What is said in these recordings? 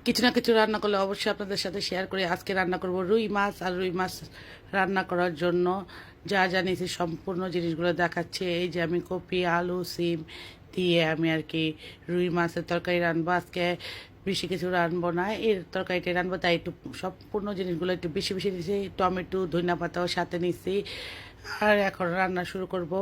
কিছু না কিছু রান্না করলে অবশ্যই আপনাদের সাথে শেয়ার করি। আজকে রান্না করব রুই মাছ। আর রুই মাছ রান্না করার জন্য যা যা নিয়েছি সম্পূর্ণ জিনিসগুলো দেখাচ্ছে। এই যে আমি কপি, আলু, সিম দিয়ে আমি আর কি রুই মাছের তরকারি রান্নবো আজকে। বেশি কিছু রান্নবো না, এর তরকারিটা রান্নবো, তাই একটু সম্পূর্ণ জিনিসগুলো একটু বেশি বেশি নিয়েছি। টমেটো, ধনিয়া পাতাও সাথে নিয়েছি। আর এখন রান্না শুরু করব।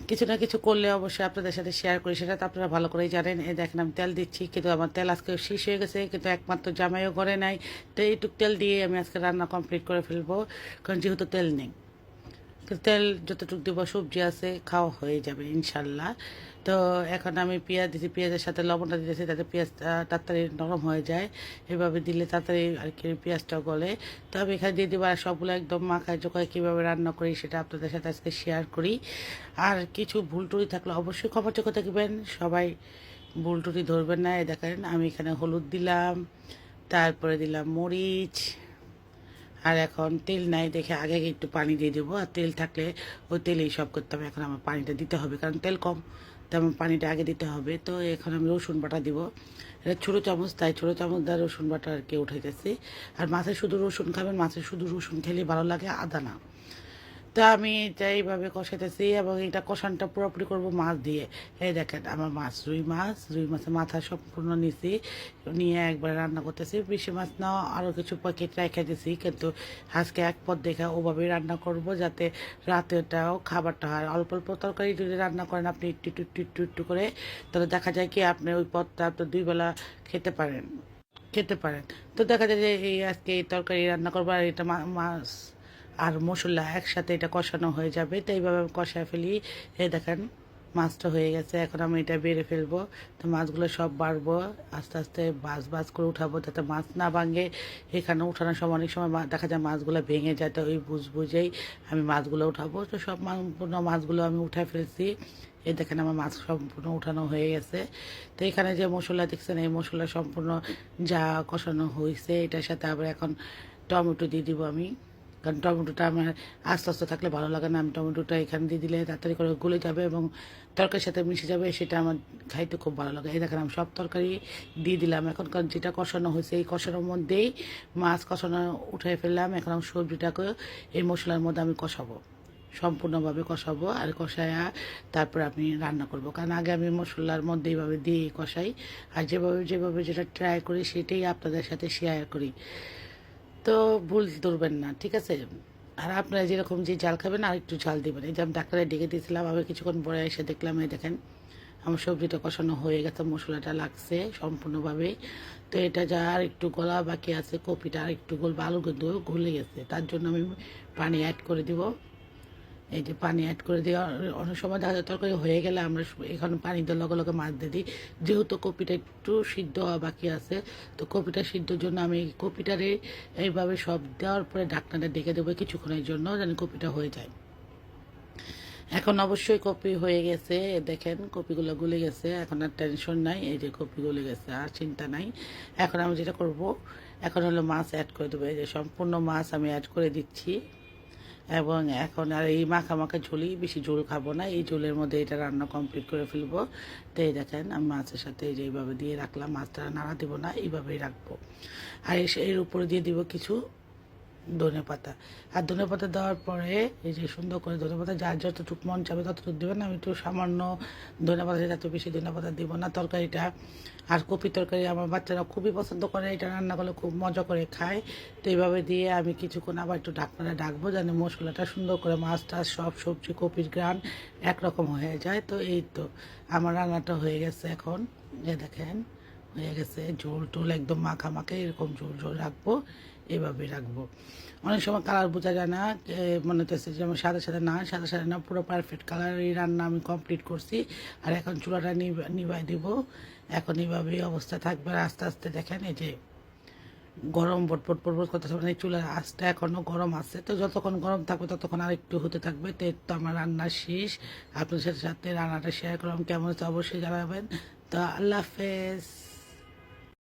কিছু না কিছু করলে অবশ্যই আপনাদের সাথে শেয়ার করি, সেটা তো আপনারা ভালো করেই জানেন। এই দেখেন আমি তেল দিচ্ছি, কিন্তু আমার তেল আজকে শেষ হয়ে গেছে, কিন্তু একমাত্র জামাইও ঘরে নাই। তো এইটুক তেল দিয়ে আমি আজকে রান্না কমপ্লিট করে ফেলবো, কারণ যেহেতু তেল নেই। তেল যতটুকু দেবো সবজি আছে, খাওয়া হয়ে যাবে ইনশাল্লাহ। তো এখন আমি পেঁয়াজ দিচ্ছি, পেঁয়াজের সাথে লবণটা দিতেছি, যাতে পেঁয়াজটা তাড়াতাড়ি নরম হয়ে যায়। এভাবে দিলে তাড়াতাড়ি আর কি পেঁয়াজটা গলে। তো আমি এখানে দিয়ে দেবো, আর সবগুলো একদম মাখায় জোকায় কীভাবে রান্না করি সেটা আপনাদের সাথে আজকে শেয়ার করি। আর কিছু ভুল টুরি থাকলে অবশ্যই ক্ষমা চোখে থাকবেন, সবাই ভুল টুরি ধরবেন না। এই দেখেন আমি এখানে হলুদ দিলাম, তারপরে দিলাম মরিচ। আর এখন তেল নাই দেখে আগে আগে একটু পানি দিয়ে দেবো, আর তেল থাকলে ওই তেলেই সব করতে হবে। এখন আমার পানিটা দিতে হবে, কারণ তেল কম, তো আমার পানিটা আগে দিতে হবে। তো এখন আমি রসুন বাটা দিব, এটা ছোটো চামচ, তাই ছোটো চামচ দিয়ে রসুন বাটা আর কি উঠাইতেছি। আর মাছে শুধু রসুন খাবেন, মাছে শুধু রসুন খেলে ভালো লাগে, আদা না। তা আমি এটা এইভাবে কষাইতেছি, এবং এটা কষানটা পুরোপুরি করব মাছ দিয়ে। এই দেখেন আমার মাছ, রুই মাছের মাথা সম্পূর্ণ নিছি, নিয়ে একবার রান্না করতেছি। বেশি মাছ না, আরও কিছু প্যাকেট রেখে দিছি, কিন্তু আজকে এক পদ দেখে ওভাবেই রান্না করব, যাতে রাতেটাও খাবারটা হয়। অল্প অল্প তরকারি যদি রান্না করেন আপনি একটু একটু একটু একটু একটু করে, তাহলে দেখা যায় কি আপনি ওই পদটা আপনি 2 বেলা খেতে পারেন। তো দেখা যায় যে এই আজকে এই তরকারি রান্না করবো, আর এটা মাছ আর মশলা একসাথে এটা কষানো হয়ে যাবে। তো এইভাবে আমি কষায় ফেলি। এই দেখেন মাছটা হয়ে গেছে, এখন আমি এটা বেড়ে ফেলবো। তো মাছগুলো সব বাড়বো, আস্তে আস্তে বাজ করে উঠাবো, যাতে মাছ না ভাঙে। এখানে উঠানোর সময় অনেক সময় দেখা যায় মাছগুলো ভেঙে যায়, তো ওই বুঝেই আমি মাছগুলো উঠাবো। তো সব সম্পূর্ণ মাছগুলো আমি উঠায় ফেলছি। এই দেখেন আমার মাছ সম্পূর্ণ উঠানো হয়ে গেছে। তো এখানে যে মশলা দেখছেন, এই মশলা সম্পূর্ণ যা কষানো হয়েছে, এটার সাথে আবার এখন টমেটো দিয়ে দিব আমি, কারণ টমেটোটা আমার আস্তে আস্তে থাকলে ভালো লাগে না। আমি টমেটোটা এখানে দিয়ে দিলে তাড়াতাড়ি করে গলে যাবে এবং তরকারির সাথে মিশে যাবে, সেটা আমার খাইতে খুব ভালো লাগে। এই দেখেন আমি সব তরকারি দিয়ে দিলাম এখন, কারণ যেটা কষানো হয়েছে এই কষানোর মধ্যেই মাছ কষানো উঠে ফেললাম। এখন আমি সবজিটাকে এই মশলার মধ্যে আমি কষাবো, সম্পূর্ণভাবে কষাবো। আর কষায়া তারপর আমি রান্না করব, কারণ আগে আমি মশলার মধ্যে এইভাবে দিয়ে কষাই, আর যেভাবে যেভাবে যেটা ট্রাই করি সেটাই আপনাদের সাথে শেয়ার করি। তো ভুল ধরবেন না, ঠিক আছে? আর আপনারা যেরকম যে ঝাল খাবেন আর একটু ঝাল দেবেন। এই যে আমি ডাক্তারে ডেকে দিয়েছিলাম, আমি কিছুক্ষণ পরে এসে দেখলাম এই দেখেন আমার সবজিটা কষানো হয়ে গেছে, মশলাটা লাগছে সম্পূর্ণভাবে। তো এটা যা আর একটু গলা বাকি আছে, কপিটা আর একটু গলবে, আলু কিন্তু গলে গেছে, তার জন্য আমি পানি অ্যাড করে দিব। এই যে পানি অ্যাড করে দেওয়া, অনেক সময় দেখা যায় তরকারি হয়ে গেলে আমরা এখানে পানি দিয়ে লগে লগে মাছ দিয়ে দিই, যেহেতু কপিটা একটু সিদ্ধ হওয়া বাকি আছে। তো কপিটা সিদ্ধর জন্য আমি কপিটারে এইভাবে সব দেওয়ার পরে ঢাকনাটা ডেকে দেবো কিছুক্ষণের জন্য, যেন কপিটা হয়ে যায়। এখন অবশ্যই কপি হয়ে গেছে, দেখেন কপিগুলো গলে গেছে, এখন আর টেনশন নাই। এই যে কপি গলে গেছে, আর চিন্তা নাই। এখন আমি যেটা করব, এখন হলো মাছ অ্যাড করে দেবো। এই যে সম্পূর্ণ মাছ আমি অ্যাড করে দিচ্ছি, এবং এখন আর এই মাখা মাখা ঝোলই, বেশি ঝোল খাবো না, এই ঝোলের মধ্যে এটা রান্না কমপ্লিট করে ফেলবো। তো এই দেখেন আমি মাছের সাথে এই যে এইভাবে দিয়ে রাখলাম, মাছটা নাড়া দেবো না, এইভাবেই রাখবো। আর এর উপরে দিয়ে দিব কিছু ধনে পাতা। আর ধনে পাতা দেওয়ার পরে এই যে সুন্দর করে ধনে পাতা যার যতটুকু মন চাবে ততটুকু দেবেন। আমি একটু সামান্য ধনে পাতা, এত বেশি ধনে পাতা দিব না তরকারিটা। আর কপি তরকারি আমার বাচ্চারা খুবই পছন্দ করে, এটা রান্না করলে খুব মজা করে খায়। তো এইভাবে দিয়ে আমি কিছুক্ষণ আবার একটু ঢাকনাটা ডাকবো, যেন মশলাটা সুন্দর করে মাছ টাছ সব সবজি কপির গ্রান একরকম হয়ে যায়। তো এই তো আমার রান্নাটা হয়ে গেছে এখন। এ দেখেন হয়ে গেছে, ঝোল টোল একদম মাখা মাখা এরকম ঝোল ঝোল রাখবো, এভাবে রাখবো। অনেক সময় কালার বোঝা যায় না, মনে হচ্ছে যে আমার সাদা সাদা না, সাদা সাদা না, পুরো পারফেক্ট কালার। এই রান্না আমি কমপ্লিট করছি। আর এখন চুলাটা নিভাই দিব। এখন এইভাবেই অবস্থা থাকবে। আর আস্তে আস্তে দেখেন এই যে গরম বটবট পটবট করতেছে, মানে চুলার আঁচটা এখনও গরম আছে। তো যতক্ষণ গরম থাকবে ততক্ষণ আর একটু হতে থাকবে। তো এর তো আমার রান্না শেষ, আপনার সাথে সাথে রান্নাটা শেয়ার করলাম, কেমন হচ্ছে অবশ্যই জানাবেন। তো আল্লাহ হাফেজ।